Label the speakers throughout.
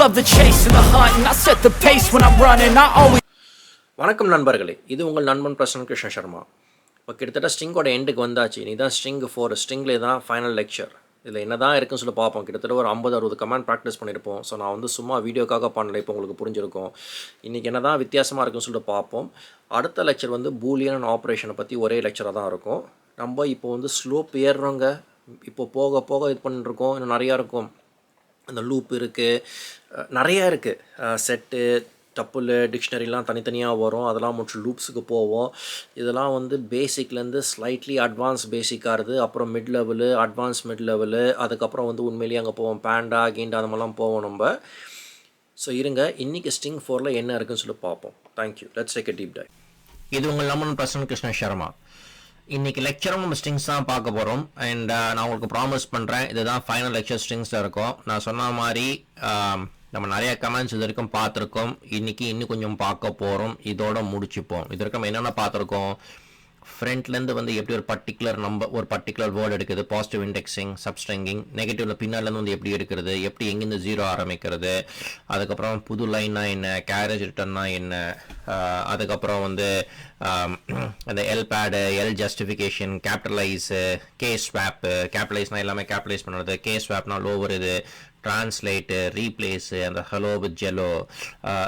Speaker 1: love the chase and the hunt, and I set the pace when I'm running. I always.
Speaker 2: வணக்கம் நண்பர்களே, இது உங்கள் நண்பன் பிரசன் கிருஷ்ண சர்மா. இப்போ கிட்டத்தட்ட ஸ்ட்ரிங்கோட எண்டுக்கு வந்தாச்சு. நீ தான் ஸ்ட்ரிங் 4, ஸ்ட்ரிங்லே தான் ஃபைனல் லெக்சர். இதில் என்ன தான் இருக்குன்னு சொல்லி பார்ப்போம். கிட்டத்தட்ட ஒரு 50-60 கமெண்ட் ப்ராக்டிஸ் பண்ணியிருப்போம். ஸோ நான் வந்து சும்மா வீடியோக்காக பண்ணல, இப்போ உங்களுக்கு புரிஞ்சிருக்கும். இன்றைக்கி என்ன தான் வித்தியாசமாக இருக்குன்னு சொல்லிட்டு பார்ப்போம். அடுத்த லெக்சர் வந்து பூலியன் ஆப்ரேஷனை பற்றி ஒரே லெக்சராக தான் இருக்கும். நம்ம இப்போ வந்து ஸ்லோப் ஏறுறவங்க இப்போ போக போக இது பண்ணிட்டுருக்கோம். இன்னும் நிறையா இருக்கும். அந்த லூப் இருக்குது, நிறையா இருக்குது. செட்டு டப்புல் டிக்ஷனரிலாம் தனித்தனியாக வரும். அதெல்லாம் முடிச்சு லூப்ஸுக்கு போவோம். இதெல்லாம் வந்து பேசிக்லேருந்து ஸ்லைட்லி அட்வான்ஸ் பேசிக்காகிறது, அப்புறம் mid level, advance mid level, அதுக்கப்புறம் வந்து உண்மையிலேயே அங்கே போவோம். பேண்டா கீண்டா அந்த மாதிரிலாம் போவோம் நம்ம. ஸோ இருங்க, இன்றைக்கி ஸ்ட்ரிங் 4ல் என்ன இருக்குன்னு சொல்லி பார்ப்போம். Thank you. Let's take a deep dive. இது உங்கள் நம்மன் பிரசன் கிருஷ்ண சர்மா. இன்றைக்கி லெக்சரும் நம்ம ஸ்ட்ரிங்ஸ் தான் பார்க்க போகிறோம். அண்ட் நான் உங்களுக்கு ப்ராமிஸ் பண்ணுறேன், இதுதான் ஃபைனல் லெக்சர் ஸ்ட்ரிங்ஸில் இருக்கும். நான் சொன்ன மாதிரி நம்ம நிறைய கமெண்ட்ஸ் இது வரைக்கும் பார்த்துருக்கோம். இன்றைக்கி இன்னும் கொஞ்சம் பார்க்க போகிறோம். இதோட முடிச்சுப்போம். இது வரைக்கும் என்னென்ன பார்த்துருக்கோம், ஃப்ரண்ட்லேருந்து வந்து எப்படி ஒரு பர்டிகுலர் வேர்டு எடுக்குது, பாசிட்டிவ் இண்டெக்ஸிங், சப்ஸ்ட்ரிங்கிங், நெகட்டிவில் பின்னாலேருந்து வந்து எப்படி எடுக்கிறது, எப்படி எங்கேருந்து 0 ஆரம்பிக்கிறது, அதுக்கப்புறம் புது லைன்னா என்ன, கேரேஜ் ரிட்டர்னா என்ன, அதுக்கப்புறம் வந்து அந்த L pad, L justification, capitalize, case swap, கேபிட்டலைஸ்னால் எல்லாமே கேபிட்டலைஸ் பண்ணுறது, கே ஸ்வாப்னா லோவர் இது, ட்ரான்ஸ்லேட்டு, ரீப்ளேஸு, அந்த ஹலோ வித் ஜெலோ.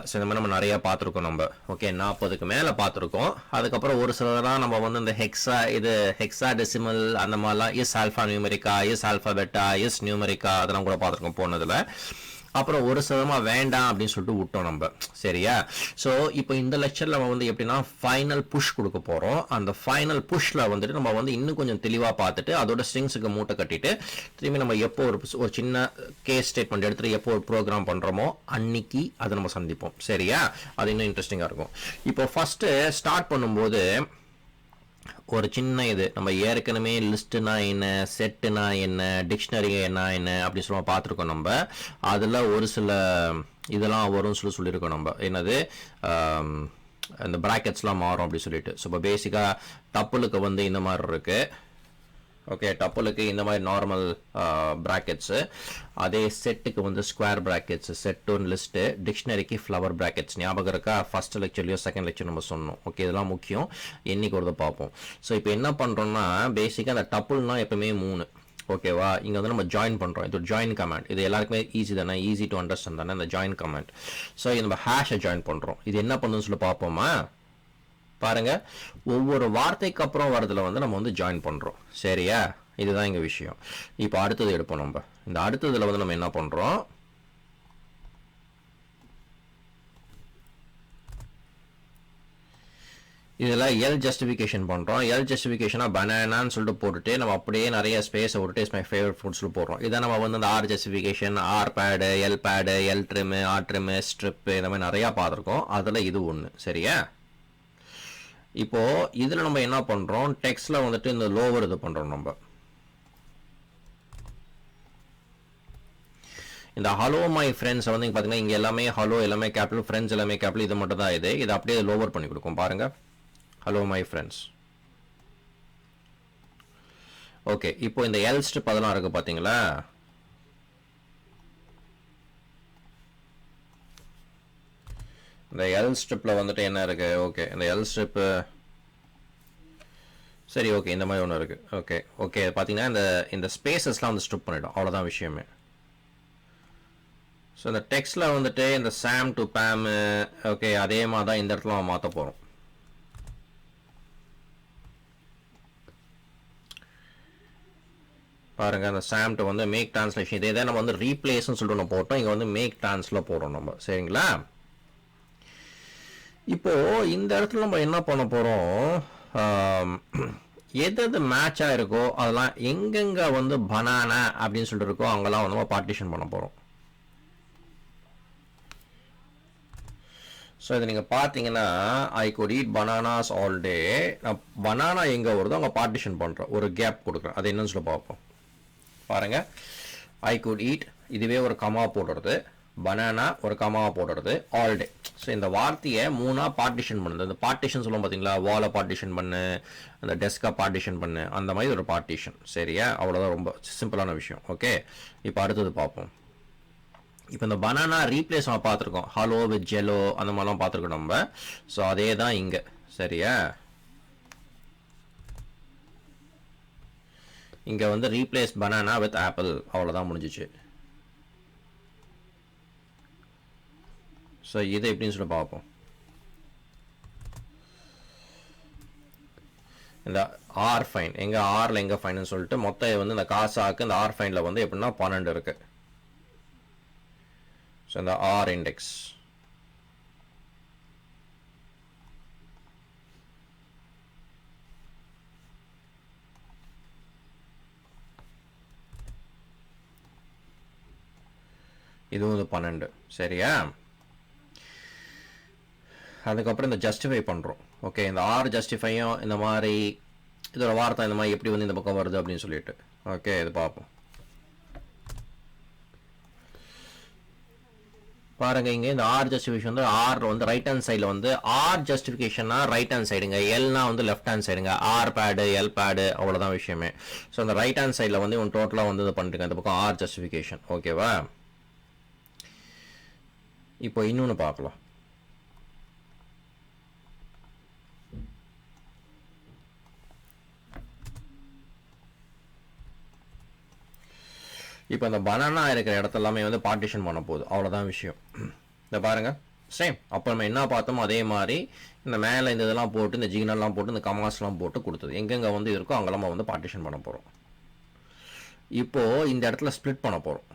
Speaker 2: ஸோ இந்த மாதிரி நம்ம நிறையா பார்த்துருக்கோம். நம்ம 40க்கு மேலே பார்த்துருக்கோம். அதுக்கப்புறம் ஒரு சிலதான் நம்ம வந்து இந்த ஹெக்ஸா டெசிமல் அந்த மாதிரிலாம், இஸ் ஆல்ஃபா நியூமெரிக்கா, இஸ் ஆல்ஃபா பெட்டா, இஸ் நியூமெரிக்கா, அதெல்லாம் கூட பார்த்துருக்கோம் போனதில். அப்புறம் ஒரு சிலமாக வேண்டாம் அப்படின்னு சொல்லிட்டு விட்டோம் நம்ம. சரியா? ஸோ இப்போ இந்த லெக்சரில் நம்ம வந்து எப்படின்னா ஃபைனல் புஷ் கொடுக்க போகிறோம். அந்த ஃபைனல் புஷ்ல வந்துட்டு நம்ம வந்து இன்னும் கொஞ்சம் தெளிவாக பார்த்துட்டு அதோட ஸ்ட்ரிங்ஸுக்கு மூட்டை கட்டிட்டு திரும்பி நம்ம எப்போ ஒரு சின்ன கேஸ் ஸ்டேட்மெண்ட் எடுத்துகிட்டு எப்போ ஒரு ப்ரோக்ராம் பண்ணுறோமோ அன்னைக்கு அதை நம்ம சந்திப்போம். சரியா? அது இன்னும் இன்ட்ரெஸ்டிங்காக இருக்கும். இப்போ ஃபஸ்ட்டு ஸ்டார்ட் பண்ணும்போது ஒரு சின்ன இது நம்ம ஏற்கனவே லிஸ்ட்டுனா என்ன, செட்டுனா என்ன, டிக்ஷனரி என்ன அப்படி சொல்ல பார்த்துருக்கோம். நம்ம அதில் ஒரு சில இதெல்லாம் வரும்னு சொல்லியிருக்கோம். நம்ம என்னது இந்த ப்ராக்கெட்ஸ்லாம் மாறும் அப்படி சொல்லிட்டு. ஸோ இப்போ பேசிக்காக டப்புளுக்கு வந்து இந்த மாதிரி இருக்குது. ஓகே, டப்புளுக்கு இந்த மாதிரி நார்மல் ப்ராக்கெட்ஸு, அதே செட்டுக்கு வந்து ஸ்கொயர் ப்ராக்கெட்ஸு, செட்டுன்னு லிஸ்ட்டு, டிக்ஷனரிக்கு ஃப்ளவர் ப்ராக்கெட்ஸ். ஞாபகம் இருக்கா? ஃபஸ்ட் லெக்சர்லையோ செகண்ட் லெக்சர் நம்ம சொன்னோம். ஓகே, இதெல்லாம் முக்கியம். என்னைக்கு ஒரு பார்ப்போம். ஸோ இப்போ என்ன பண்ணுறோம்னா பேசிக்காக அந்த டப்புள்னா எப்பவுமே 3. ஓகேவா? இங்கே வந்து நம்ம ஜாயின் பண்ணுறோம். இது ஒரு ஜாயின் கமாண்ட். இது எல்லாருக்குமே ஈஸி தானே, ஈஸி டு அண்டர்ஸ்டாண்ட் தானே இந்த ஜாயின் கமாண்ட். ஸோ இது நம்ம ஹேஷை ஜாயின் பண்ணுறோம். இது என்ன பண்ணுன்னு சொல்லி பார்ப்போமா? பாருங்க, ஒவ்வொரு வார்த்தைக்கு அப்புறம் வரதுல வந்து நம்ம வந்து ஜாயின் பண்றோம். சரியா? இதுதான் இங்க விஷயம். இப்போ அடுத்தது எடுப்போம். நம்ம இந்த அடுத்ததுல வந்து நம்ம என்ன பண்றோம், இதில் எல் ஜஸ்டிஃபிகேஷன் பண்ணுறோம். எல் ஜஸ்டிஃபிகேஷனாக பனானான்னு சொல்லிட்டு போட்டுட்டு நம்ம அப்படியே நிறைய ஸ்பேஸை விட்டுட்டு இஸ் மை ஃபேவரட் ஃபுட்ஸில் போடுறோம். இதை நம்ம வந்து அந்த R justification, R pad, L trim, R trim, strip, இந்த மாதிரி நிறையா பார்த்துருக்கோம். அதில் இது ஒன்று. சரியா? இப்போது இதில் நம்ம என்ன பண்ணுறோம், டெக்ஸ்ட்டில் வந்துட்டு இந்த லோவர் இது பண்ணுறோம். நம்ம இந்த ஹலோ மை ஃப்ரெண்ட்ஸ் வந்து பார்த்தீங்கன்னா இங்கே எல்லாமே ஹலோ, எல்லாமே கேபிட்டல், ஃப்ரெண்ட்ஸ் எல்லாமே கேபிட்டல். இது மட்டும் தான் இது அப்படியே லோவர் பண்ணி கொடுக்கும். பாருங்கள், ஹலோ மை ஃப்ரெண்ட்ஸ். ஓகே, இப்போ இந்த எல் ஸ்ட்ரிப் அதெல்லாம் இருக்குது பார்த்தீங்களா? இந்த எல் ஸ்ட்ரிப்பில் வந்துட்டு என்ன இருக்குது? ஓகே, இந்த எல் ஸ்ட்ரிப்பு சரி. ஓகே, இந்த மாதிரி ஒன்று இருக்குது. ஓகே பார்த்தீங்கன்னா இந்த ஸ்பேசஸ்லாம் வந்து ஸ்ட்ரிப் பண்ணிடும். அவ்வளோதான் விஷயமே. ஸோ இந்த டெக்ஸ்ட்டில் வந்துட்டு இந்த சாம் டு பேமு, ஓகே, அதே மாதிரி தான் இந்த இடத்துல நம்ம மாற்ற போகிறோம். பாருங்க, அந்த சாம் டு வந்து மேக் டிரான்ஸ்லேஷன். இதே தான் நம்ம வந்து ரீப்ளேஸ்ன்னு சொல்லிட்டு ஒன்று போட்டோம். இங்கே வந்து மேக் டிரான்ஸ்ல போடுறோம் நம்ம. சரிங்களா? இப்போ இந்த இடத்துல நம்ம என்ன பண்ண போறோம், எது மேட்ச் ஆயிருக்கோ அதெல்லாம் எங்கெங்க வந்து பனானா அப்படின்னு சொல்லிட்டு இருக்கோ அங்கெல்லாம் வந்து நம்ம பார்ட்டிஷன் பண்ண போறோம். ஸோ இதை நீங்கள் பார்த்தீங்கன்னா I could eat bananas all day. நான் பனானா எங்கே வருதோ அங்கே பார்ட்டிஷன் பண்ணுறேன், ஒரு கேப் கொடுக்குறேன். அது என்னன்னு சொல்லி பார்ப்போம். பாருங்கள், ஐ குட் ஈட், இதுவே ஒரு கமா போடுறது, பனானா ஒரு கமாவை போடுறது, ஆல் டே. ஸோ இந்த வார்த்தையை 3ஆக பார்ட்டிஷன் பண்ணுது. அந்த பார்ட்டிஷன் சொல்லுவோம் பார்த்தீங்களா, வாலை பார்ட்டிஷன் பண்ணு, அந்த டெஸ்கை பார்ட்டிஷன் பண்ணு, அந்த மாதிரி ஒரு பார்ட்டிஷன். சரியா? அவ்வளோதான், ரொம்ப சிம்பிளான விஷயம். ஓகே, இப்போ அடுத்தது பார்ப்போம். இப்போ இந்த பனானா ரீப்ளேஸ் நம்ம பார்த்துருக்கோம், ஹலோ வித் ஜெலோ அந்த மாதிரிலாம் பார்த்துருக்கோம் நம்ம. ஸோ அதே தான் இங்கே. சரியா, இங்கே வந்து ரீப்ளேஸ் பனானா வித் ஆப்பிள், அவ்வளோதான் முடிஞ்சிச்சு. ஸோ இது எப்படின்னு சொல்லி பார்ப்போம். இந்த ஆர் ஃபைன் எங்கே, ஆரில் எங்கே ஃபைன்னு சொல்லிட்டு மொத்தம் வந்து இந்த காசாக்கு இந்த ஆர் ஃபைனில் வந்து எப்படின்னா 12 இருக்கு. ஸோ இந்த ஆர் இண்டெக்ஸ் இதுவும் வந்து 12. சரியா, அதுக்கப்புறம் இந்த ஜஸ்டிஃபை பண்ணுறோம். ஓகே, இந்த ஆர் ஜஸ்டிஃபையும் இந்த மாதிரி இதோட வார்த்தை இந்த மாதிரி எப்படி வந்து இந்த பக்கம் வருது அப்படின்னு சொல்லிட்டு. ஓகே, இது பார்ப்போம். பாருங்க, இங்கே இந்த ஆர் ஜஸ்டிஃபிகேஷன் வந்து ஆர் வந்து ரைட் ஹேண்ட் சைடில் வந்து ஆர் ஜஸ்டிஃபிகேஷன்னா ரைட் ஹேண்ட் சைடுங்க, எல்னா வந்து லெஃப்ட் ஹேண்ட் சைடுங்க, ஆர் பேடு எல் பேடு அவ்வளோதான் விஷயமே. ஸோ அந்த ரைட் ஹேண்ட் சைடில் வந்து இவன் டோட்டலாக வந்து இது பண்ணிட்டுங்க இந்த பக்கம் ஆர் ஜஸ்டிஃபிகேஷன். ஓகேவா, இப்போ இன்னொன்று பார்க்கலாம். இப்போ இந்த பனானா இருக்கிற இடத்தெல்லாமே வந்து பார்ட்டிஷன் பண்ண போகுது, அவ்வளோதான் விஷயம். இந்த பாருங்கள், சேம் அப்போ நம்ம என்ன பார்த்தோமோ அதே மாதிரி இந்த மேலே இந்த இதெல்லாம் போட்டு இந்த ஜிக்னல்லாம் போட்டு இந்த கமாஸ்லாம் போட்டு கொடுத்தது எங்கெங்கே வந்து இருக்கோ அங்கெல்லாம் வந்து பார்ட்டிஷன் பண்ண போகிறோம். இப்போது இந்த இடத்துல ஸ்ப்ளிட் பண்ண போகிறோம்.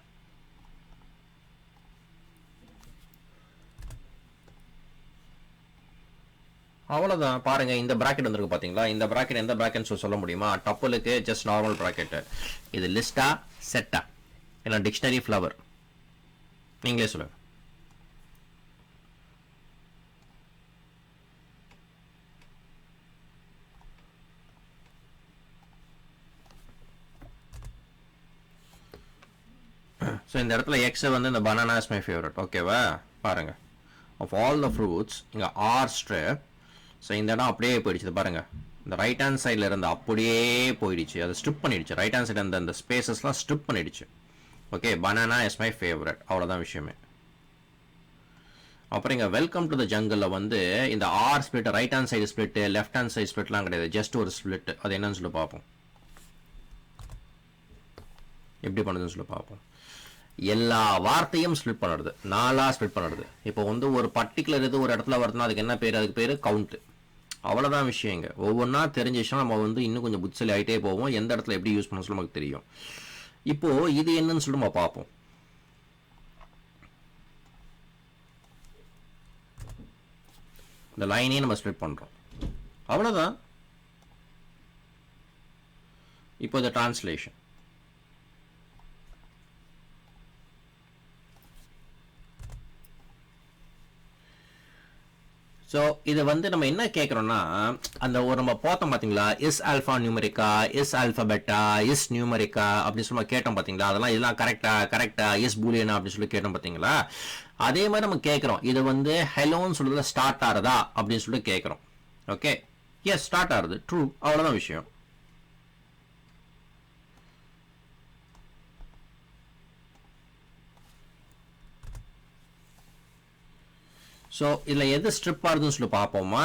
Speaker 2: அவ்வளோதான். பாருங்க, இந்த ப்ராக்கெட் வந்துருக்கு பார்த்தீங்களா, இந்த ப்ராக்கெட் எந்த ப்ராக்கெட்னு சொல்ல முடியுமா? டப்புலுக்கு ஜஸ்ட் நார்மல் ப்ராக்கெட்டு. இது லிஸ்டா செட்டா இல்லை டிக்ஷனரி ஃப்ளவர், நீங்களே சொல்லுங்க. ஸோ இந்த இடத்துல எக்ஸை வந்து இந்த பனானா இஸ் மை ஃபேவரட். ஓகேவா, பாருங்க, ஆஃப் ஆல் த ஃப்ரூட்ஸ் இங்கே ஆர் ஸ்ட்ரிப். ஸோ இந்த இடம் அப்படியே போயிடுச்சு பாருங்கள், இந்த ரைட் ஹேண்ட் சைடில் இருந்து அப்படியே போயிடுச்சு, அதை ஸ்ட்ரிப் பண்ணிடுச்சு. ரைட் ஹேண்ட் சைடு அந்த ஸ்பேசஸ்லாம் ஸ்ட்ரிப் பண்ணிடுச்சு. Okay, banana is my favourite, அவ்வளோதான் விஷயமே. அப்புறம் இங்கே வெல்கம் டு த ஜங்கிளில் வந்து இந்த R split, right hand side split left hand side ஸ்பிளிட்லாம் கிடையாது, ஜஸ்ட் ஒரு ஸ்பிளிட். அது என்னன்னு சொல்லி பார்ப்போம், எப்படி பண்ணுதுன்னு சொல்லி பார்ப்போம். எல்லா வார்த்தையும் ஸ்ப்ளிட் பண்ணுறது, 4ஆக ஸ்ப்ளிட் பண்ணுறது. இப்போ வந்து ஒரு பர்டிகுலர் இது ஒரு இடத்துல வருதுன்னா அதுக்கு என்ன பேர், அதுக்கு பேர் கவுண்ட்டு. அவ்வளோதான் விஷயங்க. ஒவ்வொன்றா தெரிஞ்சிச்சுன்னா நம்ம வந்து இன்னும் கொஞ்சம் புத்திசாலி ஆகிட்டே போவோம், எந்த இடத்துல எப்படி யூஸ் பண்ண சொல்லி நமக்கு தெரியும். இப்போது இது என்னன்னு சொல்லி நம்ம பார்ப்போம். இந்த லைனே நம்ம ஸ்ப்ளிட் பண்ணுறோம், அவ்வளோதான். இப்போ இந்த டிரான்ஸ்லேஷன். ஸோ இதை வந்து நம்ம என்ன கேட்குறோன்னா, அந்த ஒரு நம்ம பார்த்தோம் பார்த்தீங்களா, இஸ் ஆல்ஃபா நியூமரிக்கா, இஸ் ஆல்ஃபபெட்டா, இஸ் நியூமரிக்கா அப்படின்னு சொல்லி கேட்டோம் பார்த்தீங்களா, இதெல்லாம் கரெக்டா இஸ் பூலியனா அப்படின்னு சொல்லி கேட்டோம் பார்த்தீங்களா. அதே மாதிரி நம்ம கேட்குறோம், இது வந்து ஹெலோன்னு சொல்றதுல ஸ்டார்ட் ஆகுதா அப்படின்னு சொல்லிட்டு கேட்குறோம். ஓகே, எஸ் ஸ்டார்ட் ஆகுது, ட்ரூ, அவ்வளோதான் விஷயம். ஸோ இதில் எது ஸ்ட்ரிப் ஆகுதுன்னு சொல்லி பார்ப்போமா.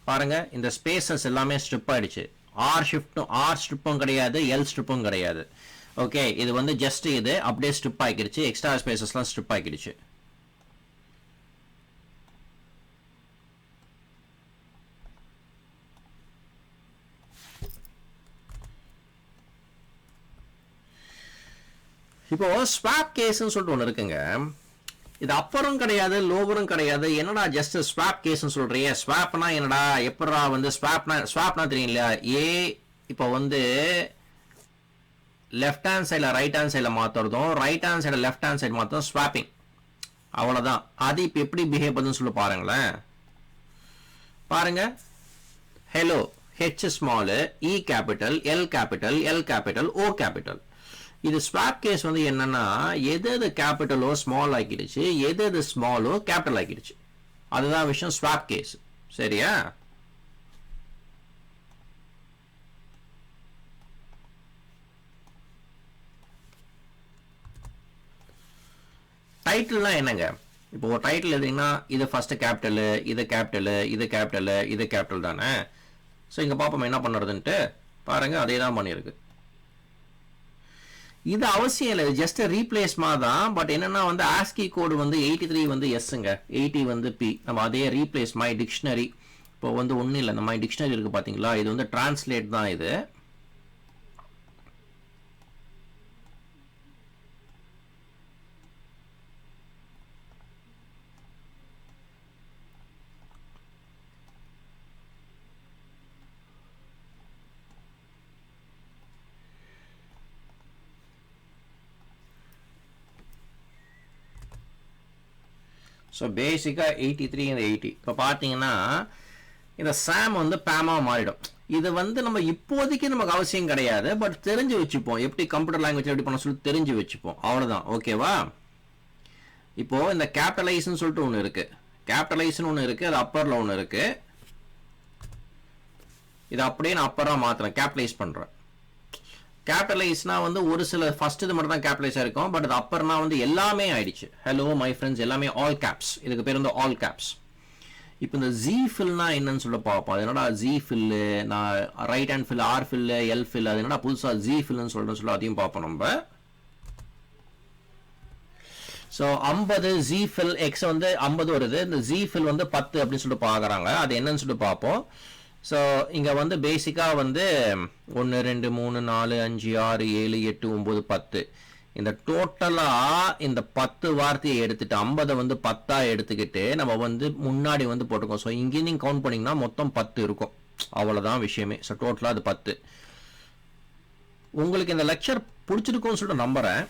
Speaker 2: பாருங்கள், இந்த ஸ்பேசஸ் எல்லாமே ஸ்ட்ரிப் ஆகிடுச்சு. ஆர் ஸ்ட்ரிப்பும் கிடையாது, எல் ஸ்ட்ரிப்பும் கிடையாது. ஓகே, இது வந்து ஜஸ்ட் இது அப்படியே ஸ்ட்ரிப் ஆகிடுச்சு, எக்ஸ்ட்ரா ஸ்பேசஸ்லாம் ஸ்ட்ரிப் ஆகிடுச்சு. இப்போ ஸ்வாப் கேஸ்ன்னு சொல்லிட்டு ஒன்று இருக்குங்க. இது அப்பரும் கிடையாது, லோவரும் கிடையாது. என்னடா ஜஸ்ட் ஸ்வாப் கேஸ்ன்னு சொல்றீங்க, ஸ்வாப்னா என்னடா, எப்படா வந்து ஸ்வாப்னா தெரியும் இல்லையா. இப்போ வந்து லெஃப்ட் ஹேண்ட் சைடில் ரைட் ஹேண்ட் சைடில் மாற்றுறதும் ரைட் ஹேண்ட் சைடில் லெஃப்ட் ஹேண்ட் சைடு மாற்றதும் ஸ்வாப்பிங், அவ்வளோதான். அது இப்போ எப்படி பிஹேவ் பண்ணுன்னு சொல்லி பாருங்களேன். பாருங்க, hello H small, E capital, L capital, L capital, O capital. இது ஸ்வாப் கேஸ் வந்து என்னன்னா, எது கேபிட்டலோ ஸ்மால் ஆக்கிடுச்சு, எது ஸ்மாலோ கேபிட்டல் ஆக்கிடுச்சு, அதுதான் விஷயம் ஸ்வாப் கேஸ். சரியா, டைட்டில்லாம் என்னங்க, இப்போ ஒரு டைட்டில் எதுங்கன்னா இது ஃபஸ்ட்டு கேபிட்டலு, இது கேபிட்டலு, இது கேபிட்டலு, இது கேபிட்டல் தானே. ஸோ இங்கே பார்ப்போம் என்ன பண்ணுறதுன்ட்டு. பாருங்கள், அதே தான் பண்ணியிருக்கு. இது அவசியம் இல்லை, ஜஸ்ட் ரீப்ளேஸ்மா தான். பட் என்னென்னா வந்து ஆஸ்கி கோடு வந்து 83 வந்து எஸ்ஸுங்க, 80 வந்து பி. நம்ம அதே ரீப்ளேஸ் மை டிக்ஷனரி. இப்போ வந்து ஒன்றும் இல்லை, இந்த மை டிக்ஷனரி இருக்குது பார்த்தீங்களா, இது வந்து டிரான்ஸ்லேட் தான் இது. ஸோ பேசிக்காக 83 இந்த 80. இப்போ பார்த்தீங்கன்னா இந்த சாம் வந்து பேமாக மாறிடும். இது வந்து நம்ம இப்போதைக்கு நமக்கு அவசியம் கிடையாது, பட் தெரிஞ்சு வச்சுப்போம். எப்படி கம்ப்யூட்டர் லாங்குவேஜ் எப்படி பண்ண சொல்லி தெரிஞ்சு வச்சுப்போம், அவ்வளோதான். ஓகேவா? இப்போது இந்த கேபிட்டலைஸ்ன்னு சொல்லிட்டு ஒன்று இருக்குது, கேபிட்டலைஸ்ன்னு ஒன்று இருக்குது, அது அப்பரில் ஒன்று இருக்குது. இதை அப்படியே நான் அப்பராக மாற்றுறேன், கேபிட்டலைஸ் பண்ணுறேன். கேபிட்டலைஸ்னா வந்து ஒரு சில ஃபர்ஸ்ட் இது மட்டும் தான் கேபிட்டலைஸாக இருக்கும், பட் அது அப்பர்னா வந்து எல்லாமே ஆயிடுச்சு. ஹலோ மை ஃப்ரெண்ட்ஸ் எல்லாமே ஆல் கேப்ஸ். இதுக்கு பேர் வந்து ஆல் கேப்ஸ். இப்போ இந்த ஜி ஃபில்னா என்னன்னு சொல்ல பார்ப்போம். அது என்னடா ஜி ஃபில்லு, நான் right hand fill, R fill, L fill, அது என்னடா புதுசாக ஜி ஃபில்னு சொல்ல அதையும் பார்ப்போம் நம்ம. ஸோ 50 ஜி ஃபில் எக்ஸ் வந்து 50 வருது, இந்த ஜி ஃபில் வந்து 10 அப்படின்னு சொல்லிட்டு பார்க்குறாங்க. அது என்னன்னு சொல்லிட்டு பார்ப்போம். ஸோ இங்கே வந்து பேசிக்காக வந்து 1 2 3 4 5 6 7 8 9 10 இந்த டோட்டலாக இந்த 10 வார்த்தையை எடுத்துகிட்டு 50 வந்து 10 எடுத்துக்கிட்டு நம்ம வந்து முன்னாடி வந்து போட்டுக்கோம். ஸோ இங்கே நீங்கள் கவுண்ட் பண்ணிங்கன்னா மொத்தம் 10 இருக்கும், அவ்வளோதான் விஷயமே. ஸோ டோட்டலாக அது 10. உங்களுக்கு இந்த லெக்சர் பிடிச்சிருக்கும்னு சொல்லிட்டு நம்புகிறேன்.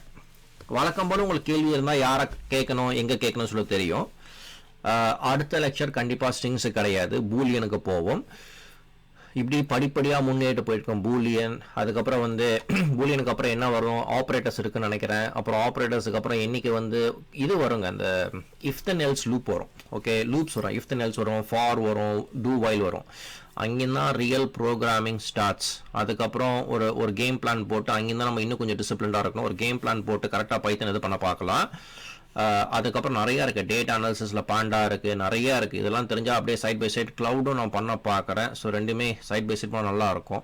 Speaker 2: வழக்கம் போல் உங்களுக்கு கேள்வி இருந்தால் யாரை கேட்கணும், எங்கே கேட்கணும்னு சொல்ல தெரியும். அடுத்த லெக்சர் கண்டிப்பாக ஸ்ட்ரிங்ஸு கிடையாது, பூலியனுக்கு போவோம். இப்படி படிப்படியாக முன்னேட்டு போயிருக்கோம். பூலியன், அதுக்கப்புறம் வந்து பூலியனுக்கு அப்புறம் என்ன வரும், ஆப்ரேட்டர்ஸ் இருக்குன்னு நினைக்கிறேன். அப்புறம் ஆப்ரேட்டர்ஸுக்கு அப்புறம் என்னைக்கு வந்து இது வருங்க, அந்த இஃப் தென் எல்ஸ் லூப் வரும். ஓகே, லூப்ஸ் வரும், இஃப் தென் எல்ஸ் வரும், ஃபார் வரும், டூ வைல் வரும். அங்கேருந்தா ரியல் ப்ரோக்ராமிங் ஸ்டார்ட்ஸ். அதுக்கப்புறம் ஒரு கேம் பிளான் போட்டு அங்கேருந்தா நம்ம இன்னும் கொஞ்சம் டிசிப்ளின்டாக இருக்கணும். ஒரு கேம் பிளான் போட்டு கரெக்டாக பைத்தன் இது பண்ண பார்க்கலாம். அதுக்கப்புறம் நிறையா இருக்குது, டேட்டா அனாலிசிஸில் பாண்டா இருக்குது, நிறையா இருக்குது. இதெல்லாம் தெரிஞ்சால் அப்படியே சைட் பை சைட் க்ளவுடும் நான் பண்ண பார்க்குறேன். ஸோ ரெண்டுமே சைட் பை சைட் நல்லாயிருக்கும்.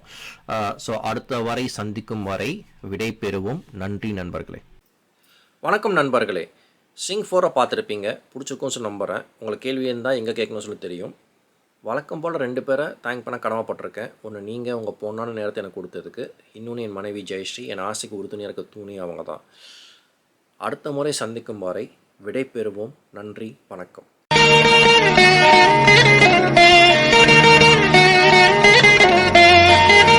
Speaker 2: ஸோ அடுத்த வரை சந்திக்கும் வரை விடை பெறுவோம். நன்றி நண்பர்களே.
Speaker 3: வணக்கம் நண்பர்களே. ஸ்ட்ரிங் 4 பார்த்துருப்பீங்க, பிடிச்சிருக்கும் சொல்லி நம்புகிறேன். உங்களுக்கு கேள்வி இருந்தால் எங்கே கேட்கணும்னு சொல்லி தெரியும். வழக்கம் போல் 2 பேரை தேங்க் பண்ண கடமைப்பட்டிருக்கேன். ஒன்று நீங்கள் உங்கள் பொண்ணான நேரத்தை எனக்கு கொடுத்ததுக்கு, இன்னொன்று என் மனைவி ஜெயஸ்ரீ, என் ஆசைக்கு உறுதுணையாக இருக்க தூணி அவங்க தான். அடுத்த முறை சந்திக்கும் வரை விடை பெறுவோம். நன்றி, வணக்கம்.